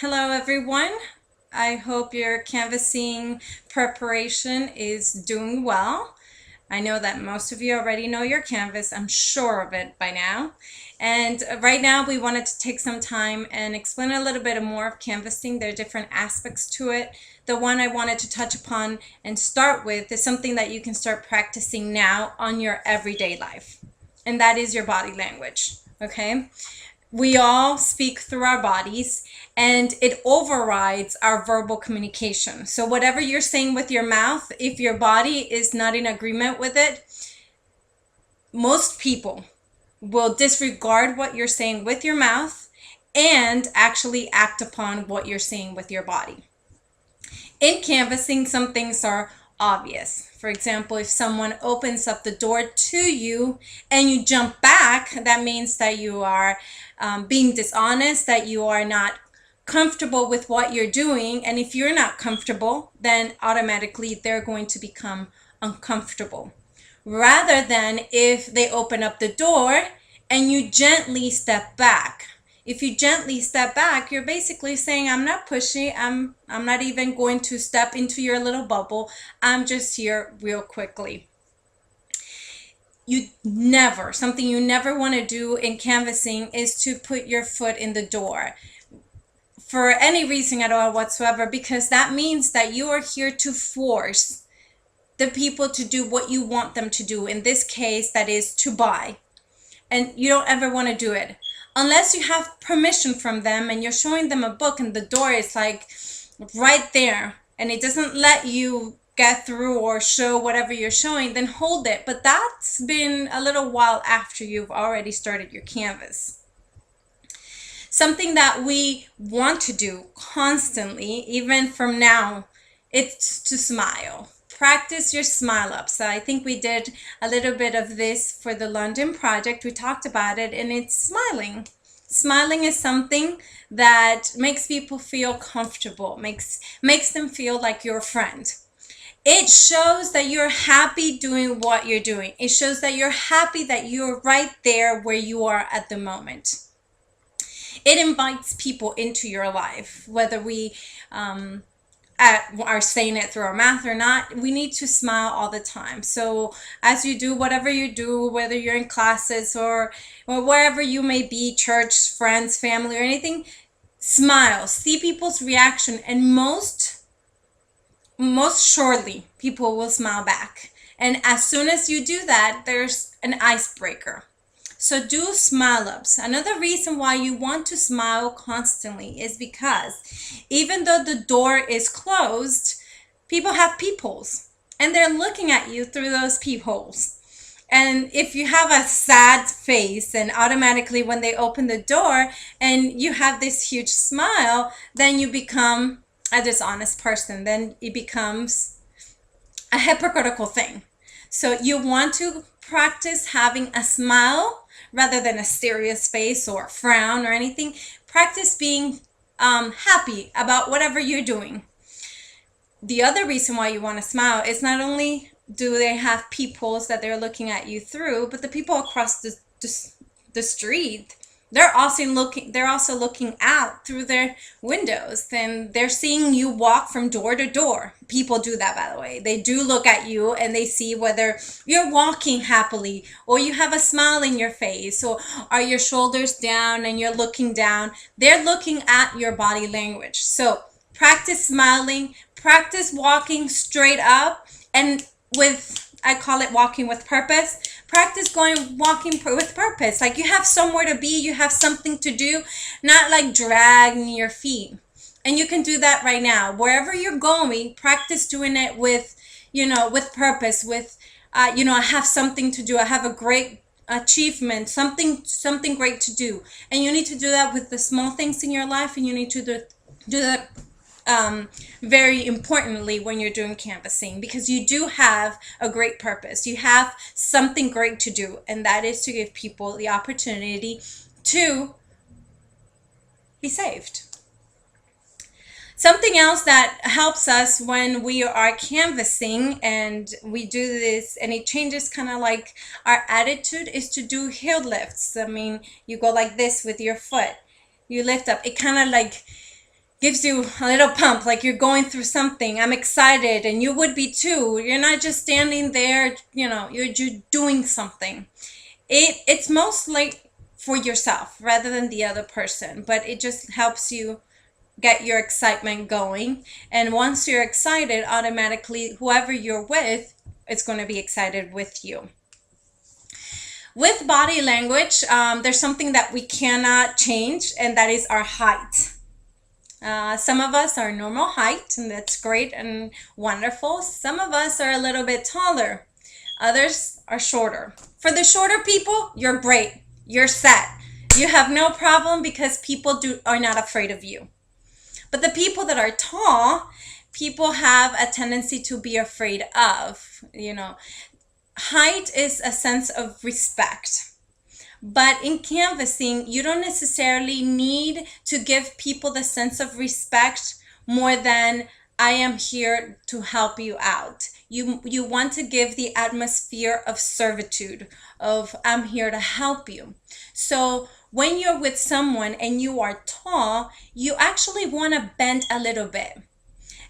Hello everyone. I hope your canvassing preparation is doing well. I know that most of you already know your canvas. I'm sure of it by now. And right now we wanted to take some time and explain a little bit more of canvassing. There are different aspects to it. The one I wanted to touch upon and start with is something that you can start practicing now on your everyday life. And that is your body language. Okay? We all speak through our bodies and it overrides our verbal communication. So whatever you're saying with your mouth, if your body is not in agreement with it, most people will disregard what you're saying with your mouth and actually act upon what you're saying with your body. In canvassing, some things are obvious. For example, if someone opens up the door to you and you jump back, that means that you are being dishonest, that you are not comfortable with what you're doing. And if you're not comfortable, then automatically they're going to become uncomfortable. Rather than if they open up the door and you gently step back. If you gently step back, you're basically saying, I'm not pushy. I'm not even going to step into your little bubble. I'm just here real quickly. Something you never want to do in canvassing is to put your foot in the door for any reason at all whatsoever, because that means that you are here to force the people to do what you want them to do. In this case, that is to buy. And you don't ever want to do it unless you have permission from them and you're showing them a book and the door is like right there and it doesn't let you get through or show whatever you're showing, then hold it. But that's been a little while after you've already started your canvas. Something that we want to do constantly, even from now, it's to smile. Practice your smile ups. I think we did a little bit of this for the London project. We talked about it, and it's smiling. Smiling is something that makes people feel comfortable, makes them feel like your friend. It shows that you're happy doing what you're doing. It shows that you're happy that you're right there where you are at the moment. It invites people into your life, whether we are saying it through our mouth or not. We need to smile all the time. So as you do whatever you do, whether you're in classes or wherever you may be, church, friends, family, or anything, smile, see people's reaction, and most surely people will smile back. And as soon as you do that, there's an icebreaker. So do smile ups. Another reason why you want to smile constantly is because even though the door is closed, people have peepholes and they're looking at you through those peepholes. And if you have a sad face and automatically when they open the door and you have this huge smile, then you become a dishonest person. Then it becomes a hypocritical thing. So you want to practice having a smile rather than a serious face or a frown or anything. Practice being happy about whatever you're doing. The other reason why you want to smile is not only do they have peepholes that they're looking at you through, but the people across the street, they're also looking out through their windows, and they're seeing you walk from door to door. People do that, by the way. They do look at you and they see whether you're walking happily or you have a smile in your face, or are your shoulders down and you're looking down. They're looking at your body language. So practice smiling, practice walking straight up, and I call it walking with purpose. Practice walking with purpose. Like you have somewhere to be, you have something to do, not like dragging your feet. And you can do that right now. Wherever you're going, practice doing it with purpose, with, I have something to do. I have a great achievement, something great to do. And you need to do that with the small things in your life, and you need to do that very importantly when you're doing canvassing, because you do have a great purpose. You have something great to do, and that is to give people the opportunity to be saved. Something else that helps us when we are canvassing and we do this and it changes kind of like our attitude is to do heel lifts. I mean, you go like this with your foot. You lift up. It kind of like gives you a little pump, like you're going through something. I'm excited, and you would be too. You're not just standing there, you're doing something. It's mostly for yourself rather than the other person, but it just helps you get your excitement going. And once you're excited, automatically whoever you're with is going to be excited with you. With body language, there's something that we cannot change, and that is our height. Some of us are normal height, and that's great and wonderful. Some of us are a little bit taller. Others are shorter. For the shorter people, you're great. You're set. You have no problem because people are not afraid of you. But the people that are tall, people have a tendency to be afraid of. Height is a sense of respect. But in canvassing, you don't necessarily need to give people the sense of respect more than I am here to help you out. You want to give the atmosphere of servitude, of I'm here to help you. So when you're with someone and you are tall, you actually want to bend a little bit.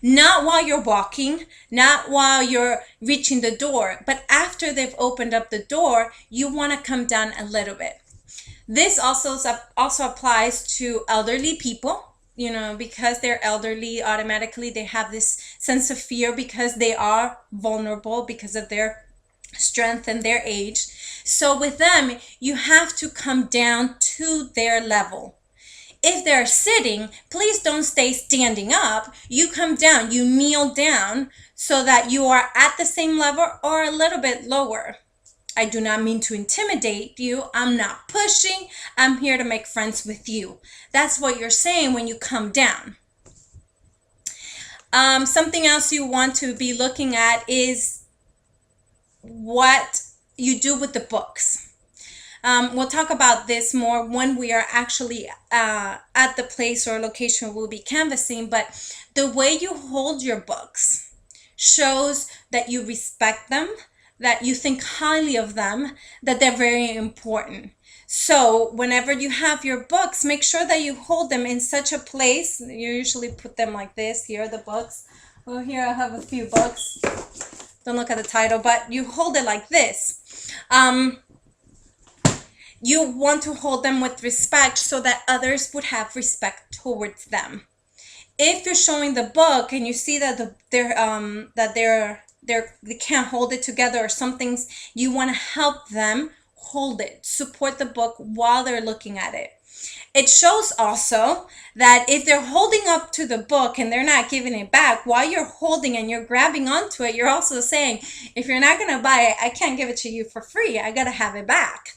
Not while you're walking, not while you're reaching the door, but after they've opened up the door, you want to come down a little bit. This also applies to elderly people, because they're elderly, automatically they have this sense of fear because they are vulnerable because of their strength and their age. So with them, you have to come down to their level. If they're sitting, please don't stay standing up. You come down, you kneel down so that you are at the same level or a little bit lower. I do not mean to intimidate you. I'm not pushing. I'm here to make friends with you. That's what you're saying when you come down. Something else you want to be looking at is what you do with the books. We'll talk about this more when we are actually at the place or location we'll be canvassing, but the way you hold your books shows that you respect them, that you think highly of them, that they're very important. So whenever you have your books, make sure that you hold them in such a place. You usually put them like this. Here are the books. Well, here I have a few books. Don't look at the title, but you hold it like this. You want to hold them with respect so that others would have respect towards them. If you're showing the book and you see that they can't hold it together or something, you want to help them hold it, support the book while they're looking at it. It shows also that if they're holding up to the book and they're not giving it back, while you're holding and you're grabbing onto it, you're also saying, if you're not going to buy it, I can't give it to you for free. I got to have it back.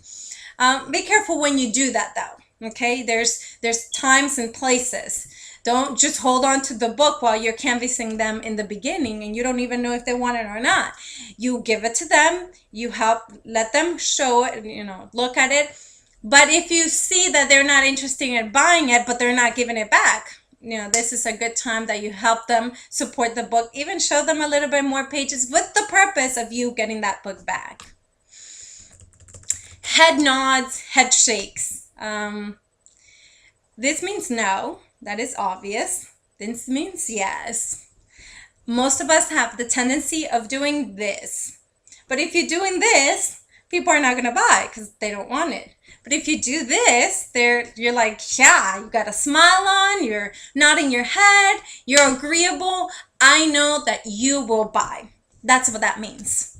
Be careful when you do that though. Okay, there's times and places. Don't just hold on to the book while you're canvassing them in the beginning and you don't even know if they want it or not. You give it to them, you let them show it, look at it. But if you see that they're not interested in buying it, but they're not giving it back, this is a good time that you help them support the book, even show them a little bit more pages with the purpose of you getting that book back. Head nods, head shakes. This means no. That is obvious. This means yes. Most of us have the tendency of doing this. But if you're doing this, people are not going to buy because they don't want it. But if you do this, you're like, yeah, you got a smile on, you're nodding your head, you're agreeable. I know that you will buy. That's what that means.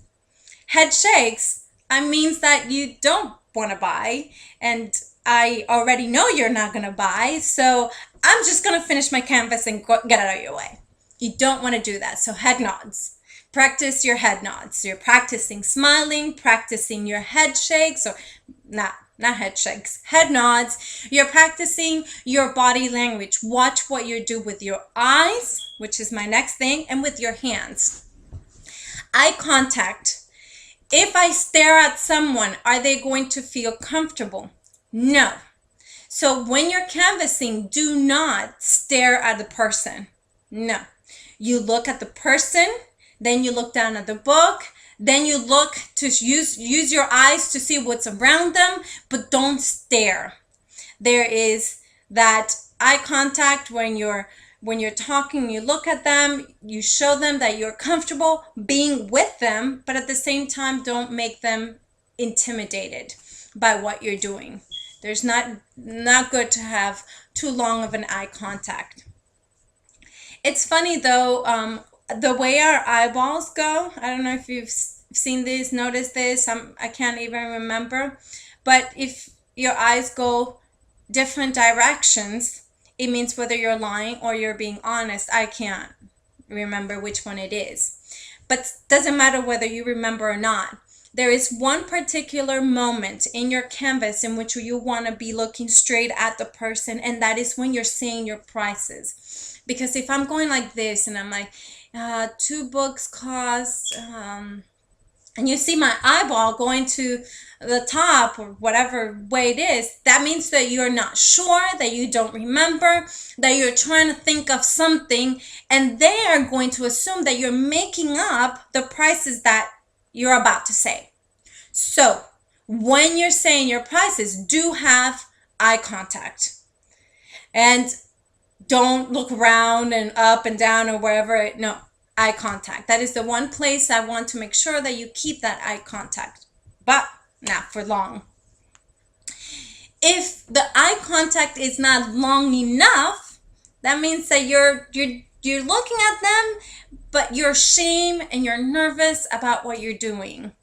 Head shakes, means that you don't want to buy, and I already know you're not going to buy, so I'm just going to finish my canvas and get out of your way. You don't want to do that. So head nods. Practice your head nods. You're practicing smiling, practicing your head shakes, or not head shakes, head nods. You're practicing your body language. Watch what you do with your eyes, which is my next thing, and with your hands. Eye contact. If I stare at someone, are they going to feel comfortable? No. So when you're canvassing, do not stare at the person. No. You look at the person, then you look down at the book, then you look to use your eyes to see what's around them, but don't stare. There is that eye contact when you're When you're talking, you look at them, you show them that you're comfortable being with them, but at the same time, don't make them intimidated by what you're doing. There's not good to have too long of an eye contact. It's funny though, the way our eyeballs go. I don't know if you've seen this, noticed this. I can't even remember. But if your eyes go different directions, it means whether you're lying or you're being honest. I can't remember which one it is. But doesn't matter whether you remember or not. There is one particular moment in your canvas in which you want to be looking straight at the person, and that is when you're saying your prices. Because if I'm going like this and I'm like, 2 books cost, and you see my eyeball going to the top or whatever way it is, that means that you're not sure, that you don't remember, that you're trying to think of something, and they are going to assume that you're making up the prices that you're about to say. So when you're saying your prices, do have eye contact, and don't look around and up and down or wherever. No, eye contact. That is the one place I want to make sure that you keep that eye contact, but not for long. If the eye contact is not long enough, that means that you're looking at them, but you're ashamed and you're nervous about what you're doing.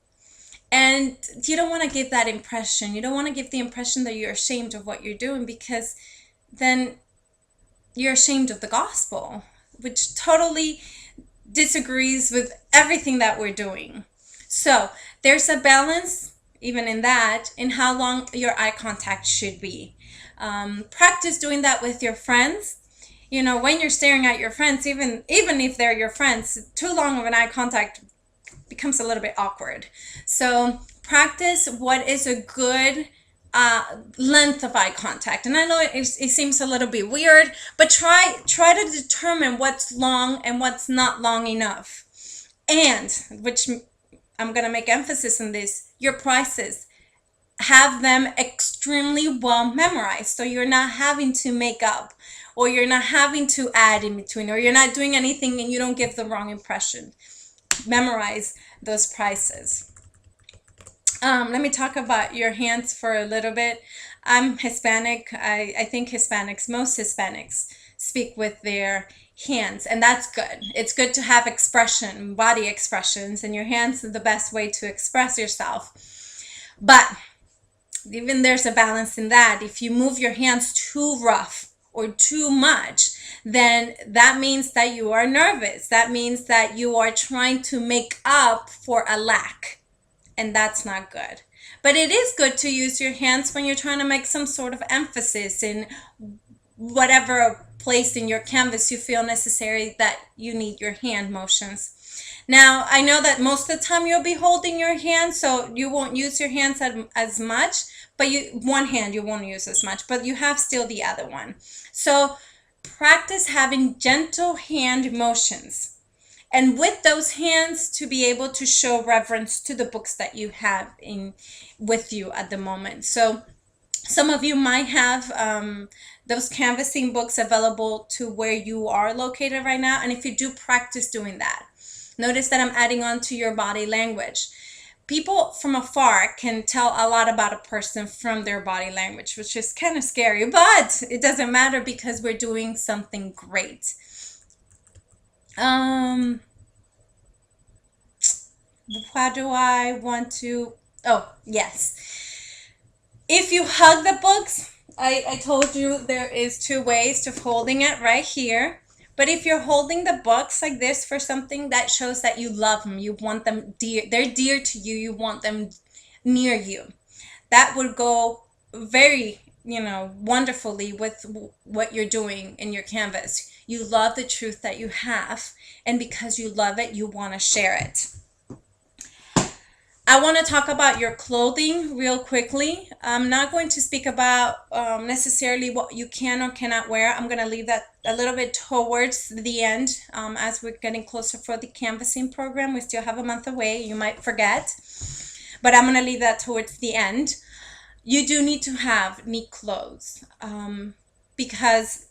And you don't want to give that impression. You don't want to give the impression that you're ashamed of what you're doing, because then you're ashamed of the gospel, which totally disagrees with everything that we're doing. So there's a balance, even in that, in how long your eye contact should be. Practice doing that with your friends. You know, when you're staring at your friends, even if they're your friends, too long of an eye contact becomes a little bit awkward. So practice what is a good length of eye contact. And I know it seems a little bit weird, but try to determine what's long and what's not long enough. And, which I'm going to make emphasis on this, your prices. Have them extremely well memorized, so you're not having to make up, or you're not having to add in between, or you're not doing anything and you don't give the wrong impression. Memorize those prices. Let me talk about your hands for a little bit. I'm Hispanic. I think most Hispanics speak with their hands, and that's good. It's good to have expression, body expressions, and your hands are the best way to express yourself. But even there's a balance in that. If you move your hands too rough or too much, then that means that you are nervous. That means that you are trying to make up for a lack, and that's not good. But it is good to use your hands when you're trying to make some sort of emphasis in whatever place in your canvas you feel necessary that you need your hand motions. Now, I know that most of the time you'll be holding your hand, so you won't use your hands as much, but one hand you won't use as much, but you have still the other one. So practice having gentle hand motions, and with those hands to be able to show reverence to the books that you have with you at the moment. So some of you might have those canvassing books available to where you are located right now, and if you do, practice doing that. Notice that I'm adding on to your body language. People from afar can tell a lot about a person from their body language, which is kind of scary, but it doesn't matter because we're doing something great. How do I want to? Oh, yes. If you hug the books, I told you there is 2 ways to holding it right here. But if you're holding the books like this for something, that shows that you love them. You want them dear. They're dear to you. You want them near you. That would go very, wonderfully with what you're doing in your canvas. You love the truth that you have, and because you love it, you want to share it. I want to talk about your clothing real quickly. I'm not going to speak about necessarily what you can or cannot wear. I'm going to leave that a little bit towards the end as we're getting closer for the canvassing program. We still have a month away. You might forget, but I'm going to leave that towards the end. You do need to have neat clothes because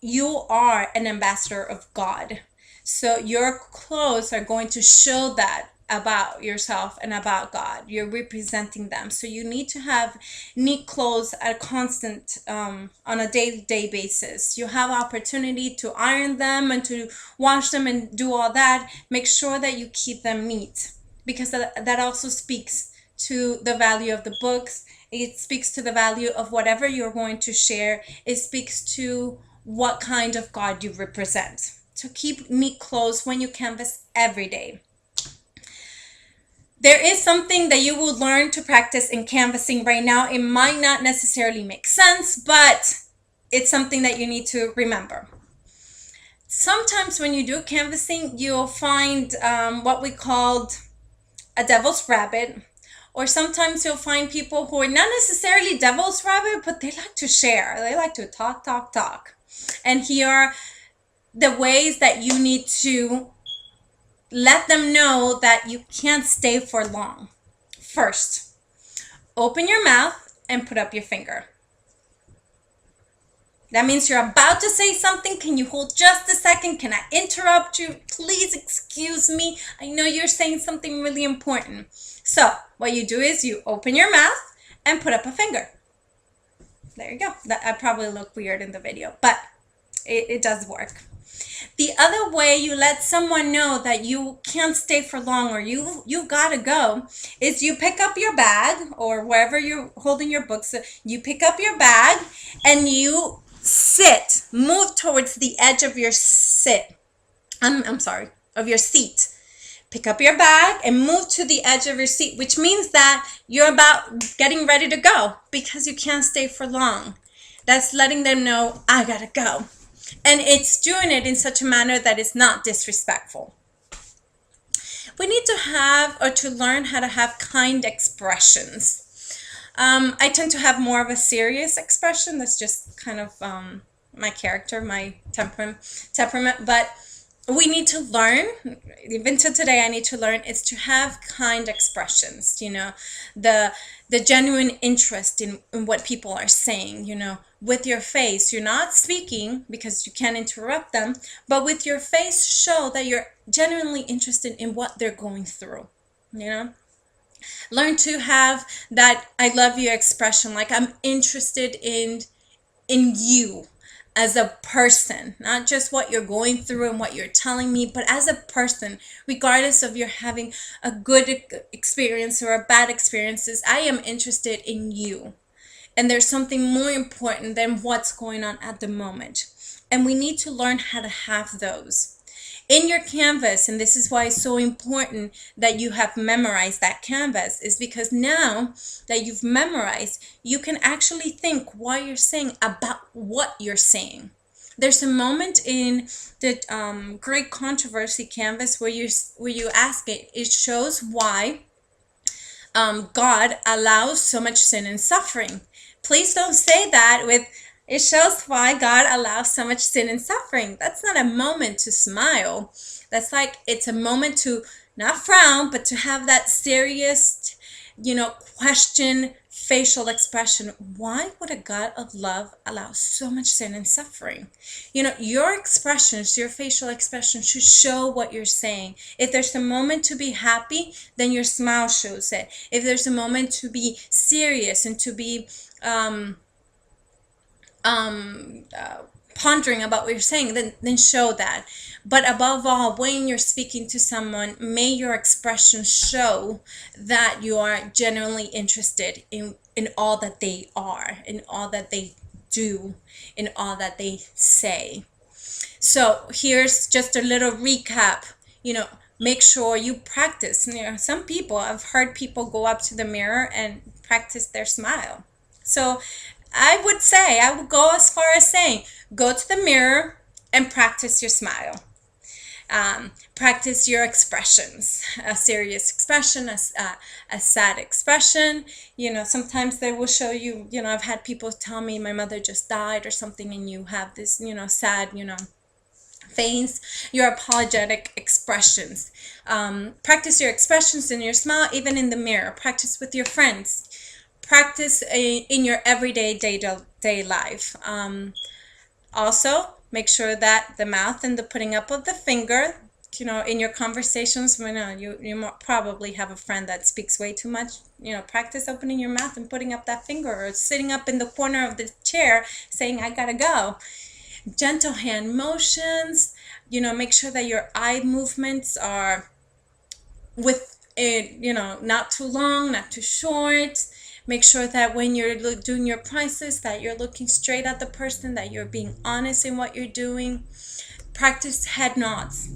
you are an ambassador of God. So your clothes are going to show that about yourself and about God. You're representing them. So you need to have neat clothes at constant, on a day-to-day basis. You have opportunity to iron them and to wash them and do all that. Make sure that you keep them neat, because that also speaks to the value of the books. It speaks to the value of whatever you're going to share. It speaks to what kind of God you represent. So keep neat clothes when you canvas every day. There is something that you will learn to practice in canvassing right now. It might not necessarily make sense, but it's something that you need to remember. Sometimes when you do canvassing, you'll find what we called a devil's rabbit, or sometimes you'll find people who are not necessarily devil's rabbit, but they like to share. They like to talk. And here are the ways that you need to let them know that you can't stay for long. First, open your mouth and put up your finger. That means you're about to say something. Can you hold just a second? Can I interrupt you? Please excuse me. I know you're saying something really important. So what you do is you open your mouth and put up a finger. There you go. That I probably look weird in the video, but it does work. The other way you let someone know that you can't stay for long, or you gotta go, is you pick up your bag, or wherever you're holding your books, you pick up your bag and you move towards the edge of your of your seat. Pick up your bag and move to the edge of your seat, which means that you're about getting ready to go because you can't stay for long. That's letting them know, I gotta go. And it's doing it in such a manner that it's not disrespectful. We need to have, or to learn how to have, kind expressions. I tend to have more of a serious expression. That's just kind of my character, my temperament. But we need to learn, even to today, I need to learn, is to have kind expressions. You know, the genuine interest in what people are saying. You know, with your face, you're not speaking because you can't interrupt them, but with your face, show that you're genuinely interested in what they're going through. You know, learn to have that I love you expression, like I'm interested in you as a person, not just what you're going through and what you're telling me, but as a person, regardless of you're having a good experience or a bad experiences, I am interested in you. And there's something more important than what's going on at the moment. And we need to learn how to have those in your canvas. And this is why it's so important that you have memorized that canvas, is because now that you've memorized, you can actually think what you're saying about what you're saying. There's a moment in the Great Controversy canvas where you ask it. It shows why God allows so much sin and suffering. Please don't say that with, it shows why God allows so much sin and suffering. That's not a moment to smile. That's like, it's a moment to not frown, but to have that serious, question, facial expression. Why would a God of love allow so much sin and suffering? Your expressions, your facial expressions should show what you're saying. If there's a moment to be happy, then your smile shows it. If there's a moment to be serious and to be pondering about what you're saying, then show that. But above all, when you're speaking to someone, may your expression show that you are genuinely interested in all that they are, in all that they do, in all that they say. So here's just a little recap. Make sure you practice. Some people, I've heard people go up to the mirror and practice their smile. So I would go as far as saying, go to the mirror and practice your smile. Practice your expressions, a serious expression, a sad expression. Sometimes they will show you, I've had people tell me my mother just died or something, and you have this, sad, face, your apologetic expressions. Practice your expressions in your smile, even in the mirror. Practice with your friends. Practice in your everyday day life. Also, Make sure that the mouth and the putting up of the finger, in your conversations, you probably have a friend that speaks way too much. Practice opening your mouth and putting up that finger, or sitting up in the corner of the chair saying, I gotta go. Gentle hand motions. Make sure that your eye movements are with it, not too long, not too short. Make sure that when you're doing your prices, that you're looking straight at the person, that you're being honest in what you're doing. Practice head nods.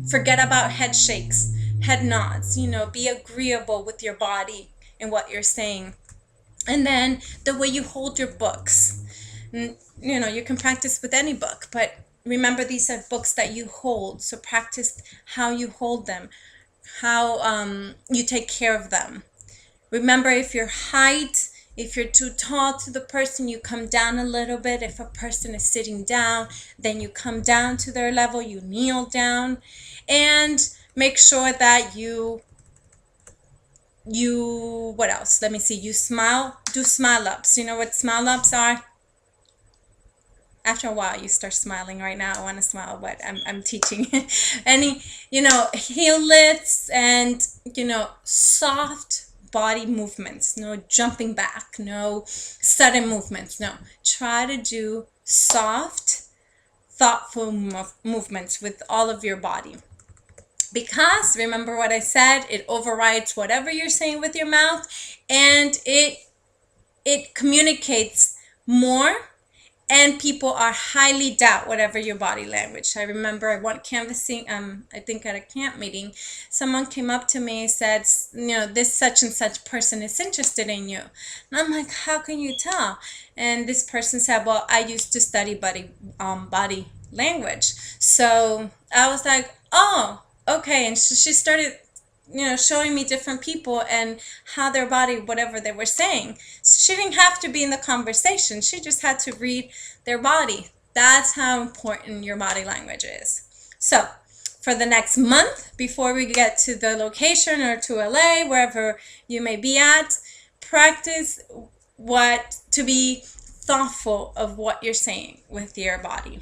Forget about head shakes. Head nods. Be agreeable with your body and what you're saying. And then the way you hold your books. You can practice with any book, but remember, these are books that you hold. So practice how you hold them, how you take care of them. Remember, if you're too tall to the person, you come down a little bit. If a person is sitting down, then you come down to their level, you kneel down. And make sure that you what else? Let me see. You smile, do smile ups. You know what smile ups are? After a while, you start smiling. Right now, I want to smile, but I'm teaching. Any, heel lifts and, soft body movements. No jumping back, no sudden movements. No, try to do soft, thoughtful movements with all of your body. Because remember what I said, it overrides whatever you're saying with your mouth, and it communicates more, and people are highly doubt whatever your body language. I remember I went canvassing, I think at a camp meeting, someone came up to me and said, this such and such person is interested in you. And I'm like, how can you tell? And this person said, well, I used to study body language. So I was like, oh, okay. And she started showing me different people and how their body, whatever they were saying. So she didn't have to be in the conversation. She just had to read their body. That's how important your body language is. So for the next month, before we get to the location or to LA, wherever you may be at, practice to be thoughtful of what you're saying with your body.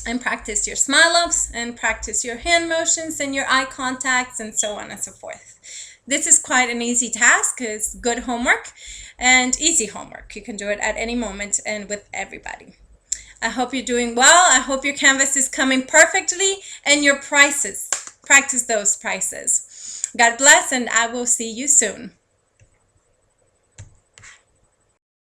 And practice your smile ups, and practice your hand motions and your eye contacts, and so on and so forth. This is quite an easy task. It's good homework and easy homework. You can do it at any moment and with everybody. I hope you're doing well. I hope your canvas is coming perfectly, and your prices. Practice those prices. God bless, and I will see you soon.